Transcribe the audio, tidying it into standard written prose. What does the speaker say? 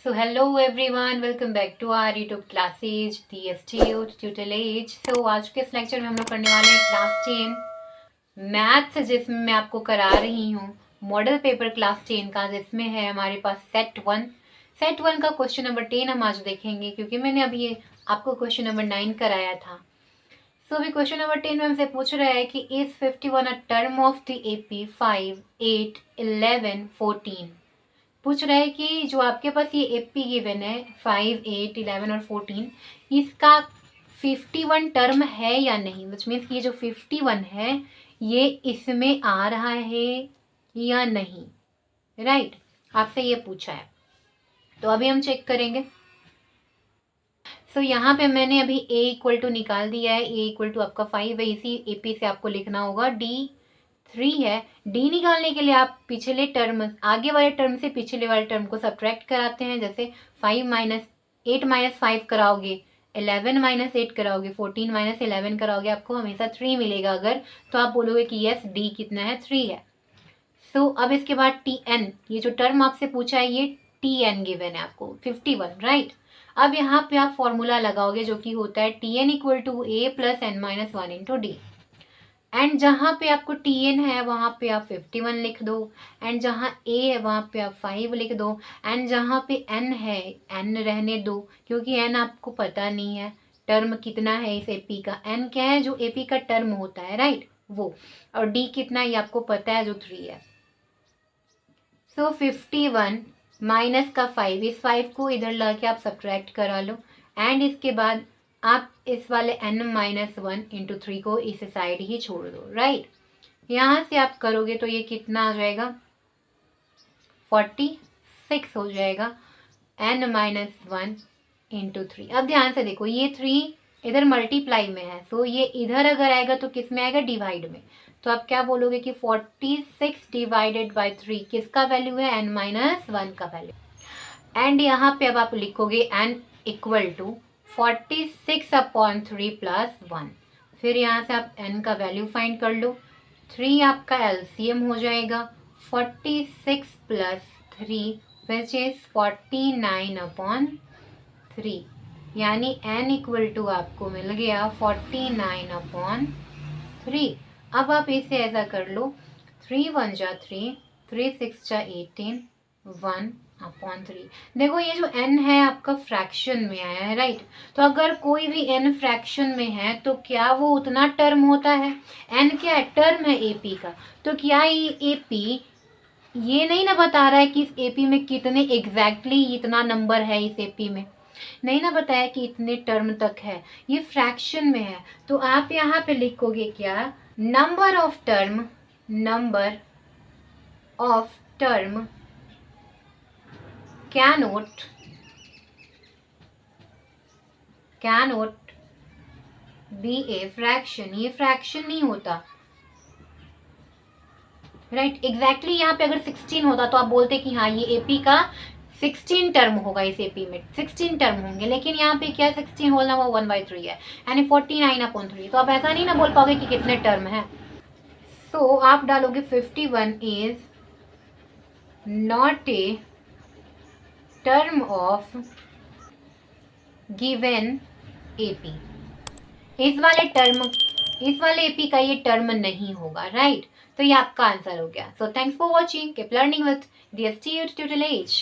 So hello everyone, welcome back to our YouTube classes, DSTU tutelage. So आज के इस lecture में हम लोग करने वाले हैं क्लास 10 मैथ्स, जिसमें मैं आपको करा रही हूँ मॉडल पेपर क्लास 10 का, जिसमें है हमारे पास सेट वन का क्वेश्चन नंबर 10 हम आज देखेंगे, क्योंकि मैंने अभी आपको क्वेश्चन नंबर 9 कराया था। सो अभी क्वेश्चन नंबर 10 में हमसे पूछ रहा है कि is 51 a term of the AP 5, 8, 11, 14। पूछ रहा है कि जो आपके पास ये एपी गिवन है 5, 8, 11 और 14, इसका 51 टर्म है या नहीं। विच मीन्स कि ये जो 51 है ये इसमें आ रहा है या नहीं, राइट। आपसे ये पूछा है, तो अभी हम चेक करेंगे। सो यहाँ पे मैंने अभी a इक्वल टू निकाल दिया है। a इक्वल टू आपका 5 है, इसी एपी से आपको लिखना होगा d 3 है। डी निकालने के लिए आप पिछले टर्म, आगे वाले टर्म से पिछले वाले टर्म को सब्ट्रैक्ट कराते हैं। जैसे 5 माइनस 8 माइनस 5 कराओगे, 11 माइनस 8 कराओगे, 14 माइनस 11 कराओगे, आपको हमेशा 3 मिलेगा। अगर तो आप बोलोगे कि यस डी कितना है, 3 है। सो अब इसके बाद टी एन, ये जो टर्म आपसे पूछा है ये टी एन गिवन है आपको 51, राइट। अब यहाँ पे आप फॉर्मूला लगाओगे जो कि होता है T N equal to A plus N minus 1 into D. And जहाँ पे आपको टी एन है वहाँ पे आप 51 लिख दो, एंड जहाँ ए है वहाँ पे आप 5 लिख दो, एंड जहाँ पे एन है एन रहने दो, क्योंकि एन आपको पता नहीं है टर्म कितना है इस एपी का। एन क्या है, जो एपी का टर्म होता है, राइट, वो। और डी कितना है ये आपको पता है, जो 3 है। सो 51 माइनस का 5, इस 5 को इधर ला के आप सब्ट्रैक्ट करा लो, एंड इसके बाद आप इस वाले n माइनस 1 इंटू 3 को इस साइड ही छोड़ दो, राइट। यहाँ से आप करोगे तो ये कितना आ जाएगा, 46 हो जाएगा, n माइनस 1 इंटू 3। अब ध्यान से देखो, ये 3 इधर मल्टीप्लाई में है, सो ये इधर अगर आएगा तो किस में आएगा, डिवाइड में। तो आप क्या बोलोगे कि 46 डिवाइडेड बाई 3 किसका वैल्यू है, n माइनस 1 का वैल्यू। एंड यहाँ पे अब आप लिखोगे n equal to 46 upon 3 plus 1। फिर यहाँ से आप n का वैल्यू फाइंड कर लो। 3 आपका एलसीएम हो जाएगा, 46 प्लस 3 विच इज 49 अपॉन 3, यानी n इक्वल टू आपको मिल गया 49 अपॉन 3। अब आप इसे ऐसा कर लो, 3 1 जा 3, 3 6 जा 18, 1 अपॉन 3। देखो ये जो n है आपका फ्रैक्शन में आया है, राइट। तो अगर कोई भी n फ्रैक्शन में है तो क्या वो उतना टर्म होता है, n क्या है, टर्म है एपी का। तो क्या ये एपी ये नहीं ना बता रहा है कि इस एपी में कितने एग्जैक्टली इतना नंबर है, इस एपी में नहीं ना बताया कि इतने टर्म तक है, ये फ्रैक्शन में है। तो आप यहाँ पे लिखोगे क्या, number of term cannot be a fraction, ये फ्रैक्शन नहीं होता, राइट। एग्जैक्टली यहाँ पे अगर 16 होता तो आप बोलते कि हाँ ये एपी का 16 टर्म होगा, इस एपी में 16 टर्म होंगे। लेकिन यहाँ पे क्या 16 होल ना, वो 1/3 है, यानी 49 अपॉन 3। तो आप ऐसा नहीं ना बोल पाओगे कि कितने टर्म है। सो आप डालोगे 51 is not a term of given AP. इस वाले एपी का ये टर्म नहीं होगा, राइट। तो ये आपका आंसर हो गया। So thanks for watching, keep learning with DSTU tutelage।